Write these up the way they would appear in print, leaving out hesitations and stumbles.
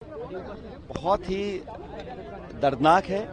बहुत ही दर्दनाक है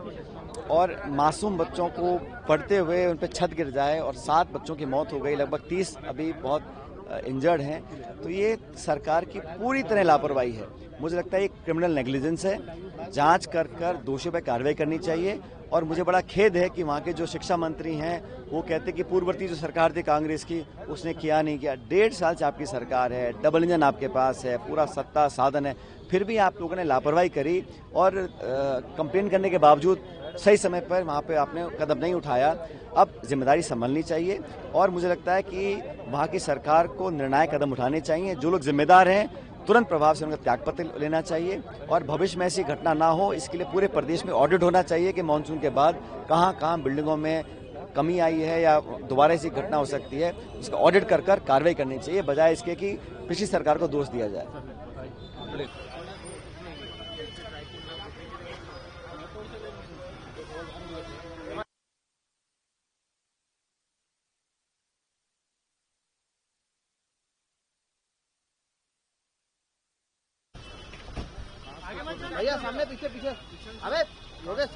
और मासूम बच्चों को पढ़ते हुए उन पर छत गिर जाए और 7 बच्चों की मौत हो गई, लगभग 30 अभी बहुत इंजर्ड हैं। तो ये सरकार की पूरी तरह लापरवाही है। मुझे लगता है ये क्रिमिनल नेग्लिजेंस है। जांच कर दोषियों पर कार्रवाई करनी चाहिए। और मुझे बड़ा खेद है कि वहाँ के जो शिक्षा मंत्री हैं वो कहते कि पूर्ववर्ती जो सरकार थी कांग्रेस की उसने किया नहीं किया। 1.5 साल से आपकी सरकार है, डबल इंजन आपके पास है, पूरा सत्ता साधन है, फिर भी आप लोगों ने लापरवाही करी और कंप्लेन करने के बावजूद सही समय पर वहाँ पे आपने कदम नहीं उठाया। अब जिम्मेदारी संभालनी चाहिए और मुझे लगता है कि वहाँ की सरकार को निर्णायक कदम उठाने चाहिए। जो लोग जिम्मेदार हैं तुरंत प्रभाव से उनका त्यागपत्र लेना चाहिए और भविष्य में ऐसी घटना ना हो इसके लिए पूरे प्रदेश में ऑडिट होना चाहिए कि मानसून के बाद कहाँ बिल्डिंगों में कमी आई है या दोबारा ऐसी घटना हो सकती है, उसका ऑडिट कर कार्रवाई करनी चाहिए, बजाय इसके कि पिछली सरकार को दोष दिया जाए। भैया सामने पीछे पीछे। अबे योगेश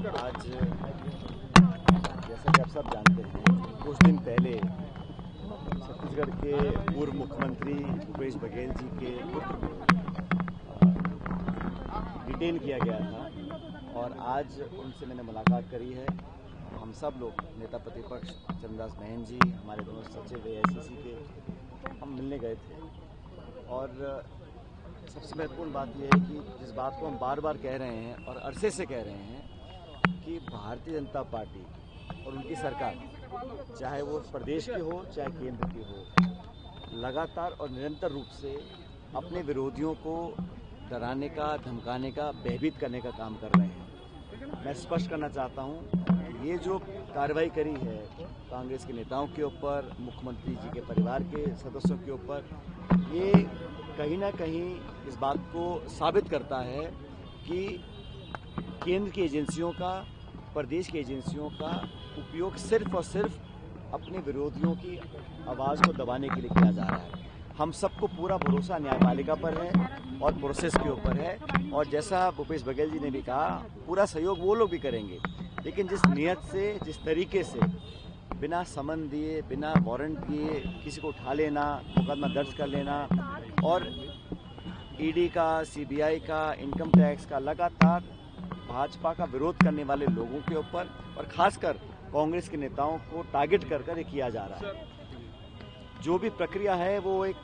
आज जैसा कि आप सब जानते हैं, कुछ दिन पहले छत्तीसगढ़ के पूर्व मुख्यमंत्री भूपेश बघेल जी के पुत्र को डिटेन किया गया था और आज उनसे मैंने मुलाकात करी है। हम सब लोग नेता प्रतिपक्ष चंद्रदास महंत जी, हमारे दोनों सचिव AICC के, हम मिलने गए थे। और सबसे महत्वपूर्ण बात यह है कि जिस बात को हम बार बार कह रहे हैं और अरसे से कह रहे हैं कि भारतीय जनता पार्टी और उनकी सरकार, चाहे वो प्रदेश की हो चाहे केंद्र की हो, लगातार और निरंतर रूप से अपने विरोधियों को डराने का, धमकाने का, भयभीत करने का काम कर रहे हैं। मैं स्पष्ट करना चाहता हूं, ये जो कार्रवाई करी है कांग्रेस के नेताओं के ऊपर, मुख्यमंत्री जी के परिवार के सदस्यों के ऊपर, ये कहीं ना कहीं इस बात को साबित करता है कि केंद्र की एजेंसियों का, प्रदेश की एजेंसियों का उपयोग सिर्फ और सिर्फ अपने विरोधियों की आवाज़ को दबाने के लिए किया जा रहा है। हम सबको पूरा भरोसा न्यायपालिका पर है और प्रोसेस के ऊपर है और जैसा भूपेश बघेल जी ने भी कहा, पूरा सहयोग वो लोग भी करेंगे। लेकिन जिस नियत से, जिस तरीके से बिना समन दिए, बिना वारंट दिए किसी को उठा लेना, मुकदमा दर्ज कर लेना और ED का, CBI का, इनकम टैक्स का लगातार भाजपा का विरोध करने वाले लोगों के ऊपर और खासकर कांग्रेस के नेताओं को टारगेट कर ये किया जा रहा है। जो भी प्रक्रिया है वो एक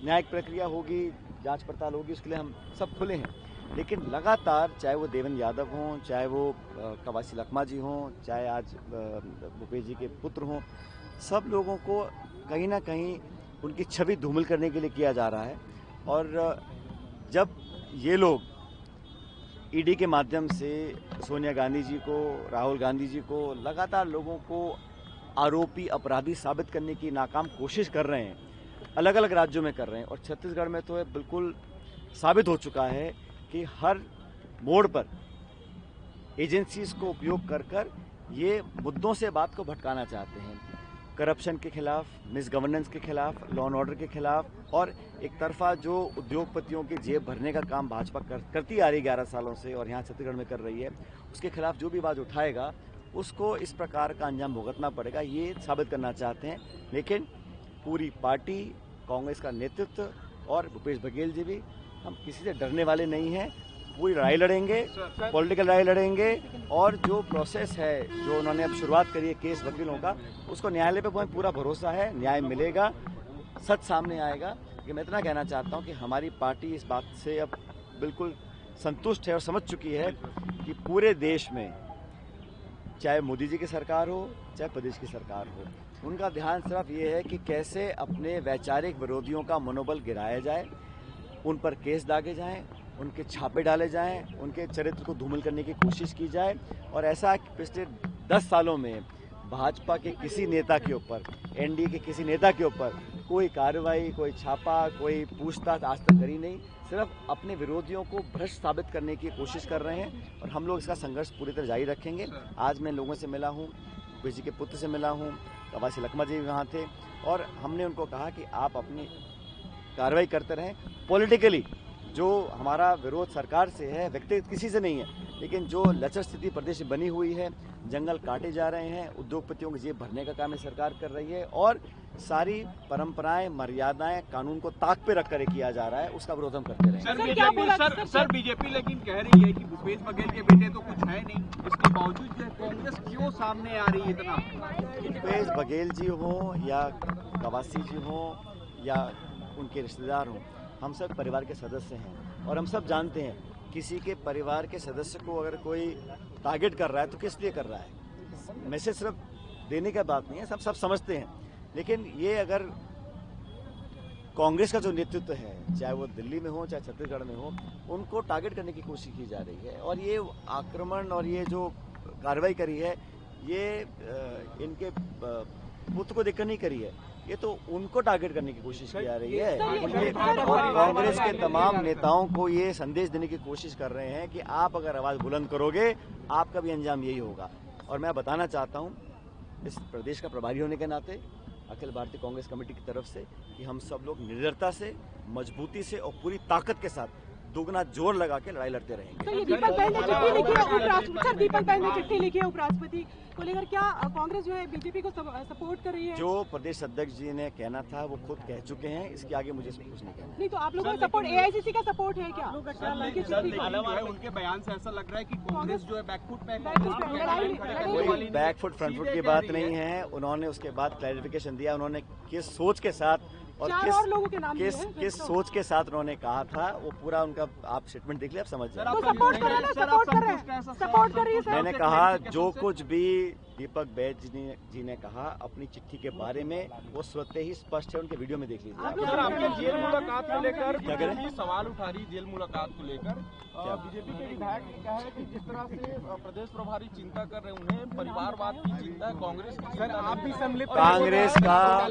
न्यायिक प्रक्रिया होगी, जांच पड़ताल होगी, उसके लिए हम सब खुले हैं। लेकिन लगातार, चाहे वो देवेंद्र यादव हों, चाहे वो कवासी लखमा जी हों, चाहे आज भूपेश जी के पुत्र हों, सब लोगों को कहीं ना कहीं उनकी छवि धूमिल करने के लिए किया जा रहा है। और जब ये लोग ED के माध्यम से सोनिया गांधी जी को, राहुल गांधी जी को, लगातार लोगों को आरोपी, अपराधी साबित करने की नाकाम कोशिश कर रहे हैं, अलग अलग राज्यों में कर रहे हैं और छत्तीसगढ़ में तो बिल्कुल साबित हो चुका है कि हर मोड़ पर एजेंसीज को उपयोग कर ये मुद्दों से बात को भटकाना चाहते हैं। करप्शन के खिलाफ, मिस गवर्नेंस के खिलाफ, लॉ एंड ऑर्डर के खिलाफ और एक तरफा जो उद्योगपतियों की जेब भरने का काम भाजपा करती आ रही 11 सालों से और यहाँ छत्तीसगढ़ में कर रही है, उसके खिलाफ जो भी आवाज़ उठाएगा उसको इस प्रकार का अंजाम भुगतना पड़ेगा, ये साबित करना चाहते हैं। लेकिन पूरी पार्टी, कांग्रेस का नेतृत्व और भूपेश बघेल जी भी, हम किसी से डरने वाले नहीं हैं। पूरी लड़ाई लड़ेंगे, पॉलिटिकल लड़ाई लड़ेंगे और जो प्रोसेस है, जो उन्होंने अब शुरुआत करी है केस वकीलों का, उसको न्यायालय पे पूरा भरोसा है, न्याय मिलेगा, सच सामने आएगा। कि मैं इतना कहना चाहता हूं कि हमारी पार्टी इस बात से अब बिल्कुल संतुष्ट है और समझ चुकी है कि पूरे देश में चाहे मोदी जी की सरकार हो, चाहे प्रदेश की सरकार हो, उनका ध्यान सिर्फ ये है कि कैसे अपने वैचारिक विरोधियों का मनोबल गिराया जाए, उन पर केस दागे जाएं, उनके छापे डाले जाएं, उनके चरित्र को धूमिल करने की कोशिश की जाए। और ऐसा पिछले 10 सालों में भाजपा के किसी नेता के ऊपर, एनडीए के किसी नेता के ऊपर कोई कार्रवाई, कोई छापा, कोई पूछताछ आज तक करी नहीं। सिर्फ अपने विरोधियों को भ्रष्ट साबित करने की कोशिश कर रहे हैं और हम लोग इसका संघर्ष पूरी तरह जारी रखेंगे। आज मैं लोगों से मिला हूँ, भूपेश जी के पुत्र से मिला हूँ, कवासी लखमा जी भी वहाँ थे और हमने उनको कहा कि आप अपनी कार्रवाई करते रहें। पॉलिटिकली जो हमारा विरोध सरकार से है, व्यक्तिगत किसी से नहीं है, लेकिन जो लचर स्थिति प्रदेश में बनी हुई है, जंगल काटे जा रहे हैं, उद्योगपतियों की जेब भरने का काम ये सरकार कर रही है और सारी परंपराएं, मर्यादाएं, कानून को ताक पे रखकर किया जा रहा है, उसका विरोध हम करते रहेंगे। सर बीजेपी लेकिन कह रही है कि भूपेश बघेल के बेटे तो कुछ है नहीं, इसके बावजूद जो कांग्रेस क्यों सामने आ रही है इतना? भूपेश बघेल जी हो या कवासी जी हो या उनके रिश्तेदार हों, हम सब परिवार के सदस्य हैं और हम सब जानते हैं किसी के परिवार के सदस्य को अगर कोई टारगेट कर रहा है तो किस लिए कर रहा है। मैसेज सिर्फ देने का बात नहीं है, सब समझते हैं। लेकिन ये अगर कांग्रेस का जो नेतृत्व है, चाहे वो दिल्ली में हो चाहे छत्तीसगढ़ में हो, उनको टारगेट करने की कोशिश की जा रही है और ये आक्रमण और ये जो कार्रवाई करी है, ये इनके पुत्र को देखकर नहीं करी है, ये तो उनको टारगेट करने की कोशिश की जा रही है। और कांग्रेस के तमाम नेताओं को ये संदेश देने की कोशिश कर रहे हैं कि आप अगर आवाज बुलंद करोगे, आपका भी अंजाम यही होगा। और मैं बताना चाहता हूं इस प्रदेश का प्रभारी होने के नाते अखिल भारतीय कांग्रेस कमेटी की तरफ से कि हम सब लोग निडरता से, मजबूती से और पूरी ताकत के साथ दोगुना जोर लगा के लड़ाई लड़ते रहेंगे। तो ये दीपक बहन ने चिट्ठी लिखी है उपराष्ट्रपति, सर दीपक बहन ने चिट्ठी लिखी है उपराष्ट्रपति को लेकर, क्या कांग्रेस जो है बीजेपी को सपोर्ट कर रही है? जो प्रदेश अध्यक्ष जी ने कहना था वो खुद कह चुके हैं, इसके आगे मुझे कुछ नहीं कहना। नहीं तो आप लोगों का सपोर्ट, एआईसीसी का सपोर्ट है क्या? उनके बयान से ऐसा लग रहा है कि कांग्रेस जो है बैकफुट पे, कोई बैकफुट फ्रंटफुट की बात नहीं है। उन्होंने उसके बाद क्लैरिफिकेशन दिया, उन्होंने किस सोच के साथ और किस सोच के साथ उन्होंने कहा था, वो पूरा उनका आप स्टेटमेंट देख लिया, आप समझ जाए। मैंने कहा जो कुछ भी दीपक बैज जी ने कहा अपनी चिट्ठी के बारे में, वो स्वतः ही स्पष्ट है, उनके वीडियो में देख लीजिए। सर आपकी जेल मुलाकात को लेकर क्या करें, सवाल उठा रही जेल मुलाकात को लेकर बीजेपी के विधायक ने कहा है कि जिस तरह से प्रदेश प्रभारी चिंता कर रहे हैं, उन्हें परिवारवाद की चिंता है, कांग्रेस की। सर आप भी सम्मिलित,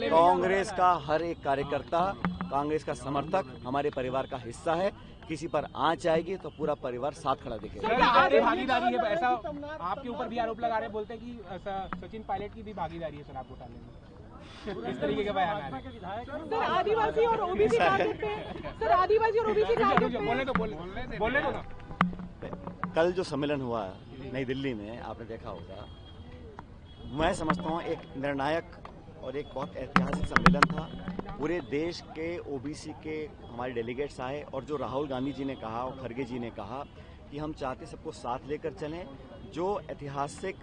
कांग्रेस का हर एक कार्यकर्ता, कांग्रेस का समर्थक हमारे परिवार का हिस्सा है। किसी पर आंच आएगी तो पूरा परिवार साथ खड़ा दिखेगा। भागीदारी है, ऐसा आपके ऊपर भी आरोप लगा रहे, बोलते हैं कि सचिन पायलट की भी भागीदारी है सर आपको घोटाले में, इस तरीके के बयान आ रहे हैं। सर आदिवासी और ओबीसी टारगेट पे, सर आदिवासी और ओबीसी टारगेट पे बोलने दो ना। कल जो सम्मेलन हुआ नई दिल्ली में, आपने देखा होगा, मैं समझता हूँ एक निर्णायक और एक बहुत ऐतिहासिक सम्मेलन था। पूरे देश के ओबीसी के हमारे डेलीगेट्स आए और जो राहुल गांधी जी ने कहा और खड़गे जी ने कहा कि हम चाहते सबको साथ लेकर चलें, जो ऐतिहासिक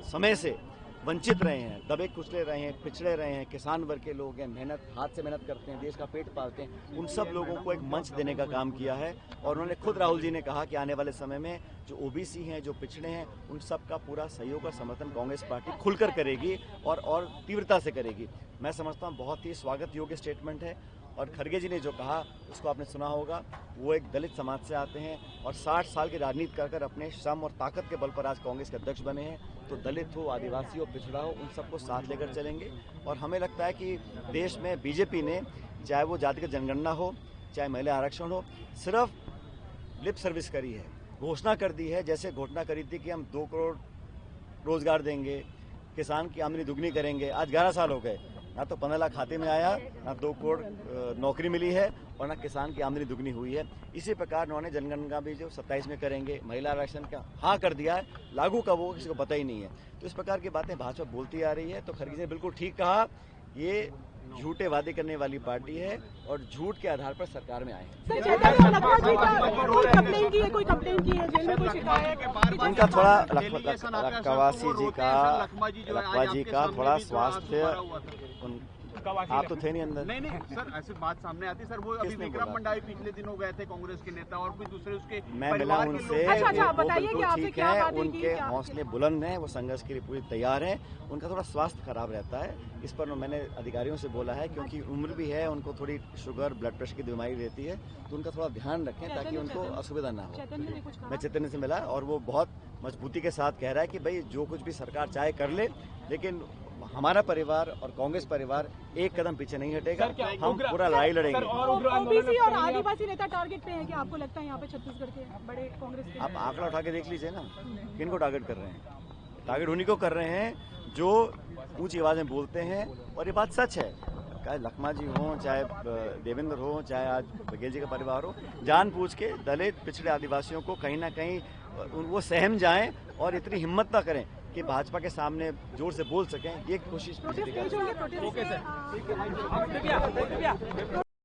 समय से वंचित रहे हैं, दबे कुचले रहे हैं, पिछड़े रहे हैं, किसान वर्ग के लोग हैं, मेहनत हाथ से मेहनत करते हैं, देश का पेट पालते हैं, उन सब लोगों को एक मंच देने का काम किया है। और उन्होंने खुद राहुल जी ने कहा कि आने वाले समय में जो ओबीसी हैं, जो पिछड़े हैं, उन सब का पूरा सहयोग और समर्थन कांग्रेस पार्टी खुलकर करेगी और तीव्रता से करेगी। मैं समझता हूँ बहुत ही स्वागत योग्य स्टेटमेंट है। और खड़गे जी ने जो कहा उसको आपने सुना होगा, वो एक दलित समाज से आते हैं और 60 साल की राजनीति कर अपने श्रम और ताकत के बल पर आज कांग्रेस के अध्यक्ष बने हैं। तो दलित हो, आदिवासी हो, पिछड़ा हो, उन सबको साथ लेकर चलेंगे। और हमें लगता है कि देश में बीजेपी ने, चाहे वो जातिगत जनगणना हो, चाहे महिला आरक्षण हो, सिर्फ लिप सर्विस करी है, घोषणा कर दी है। जैसे घोषणा करी थी कि हम 2 करोड़ रोजगार देंगे, किसान की आमदनी दुगनी करेंगे। आज 11 साल हो गए, ना तो 15 लाख खाते में आया, ना 2 करोड़ नौकरी मिली है और ना किसान की आमदनी दुगनी हुई है। इसी प्रकार उन्होंने जनगणना भी जो 27 में करेंगे, महिला आरक्षण का हाँ कर दिया है, लागू कब होगा किसी को पता ही नहीं है। तो इस प्रकार की बातें भाजपा बोलती आ रही है। तो खरगे ने बिल्कुल ठीक कहा, ये झूठे वादे करने वाली पार्टी है और झूठ के आधार पर सरकार में आए हैं। सर, चेतन और लखमा जी का कोई कंप्लेन की है जेल में कोई शिकायत? उनका थोड़ा लखमा जी का थोड़ा स्वास्थ्य, आप तो थे नहीं अंदर। नहीं सर, ऐसी बात सामने आती सर। वो अभी विक्रम मंडावी पिछले दिनों गए थे, कांग्रेस के नेता, और कुछ दूसरे उसके मैं मिला उनसे। अच्छा, वो बताइए कि बिल्कुल आपसे ठीक क्या है, बातें की, उनके क्या? हौसले बुलंद हैं, वो संघर्ष के लिए पूरी तैयार हैं। उनका थोड़ा स्वास्थ्य खराब रहता है, इस पर मैंने अधिकारियों से बोला है, क्योंकि उम्र भी है, उनको थोड़ी शुगर ब्लड प्रेशर की बीमारी रहती है, तो उनका थोड़ा ध्यान रखें ताकि उनको असुविधा ना हो। मैं चैतन्य से मिला और वो बहुत मजबूती के साथ कह रहा है कि भाई जो कुछ भी सरकार चाहे कर ले, लेकिन हमारा परिवार और कांग्रेस परिवार एक कदम पीछे नहीं हटेगा। हम पूरा लड़ाई लड़ेंगे। ओबीसी और आदिवासी नेता टारगेट पे है कि आपको लगता है यहाँ पे छत्तीसगढ़ के बड़े कांग्रेस के? आप आंकड़ा उठा के देख लीजिए ना, किनको टारगेट कर रहे हैं। टारगेट उन्हीं को कर रहे हैं जो ऊंची आवाज में बोलते हैं, और ये बात सच है। चाहे लखमा जी हों, चाहे देवेंद्र हो, चाहे आज बघेल जी का परिवार हो, जानबूझ के दलित पिछड़े आदिवासियों को कहीं ना कहीं वो सहम जाएं और इतनी हिम्मत ना करें कि भाजपा के सामने जोर से बोल सकें। ये कोशिश बीजेपी कर रही है।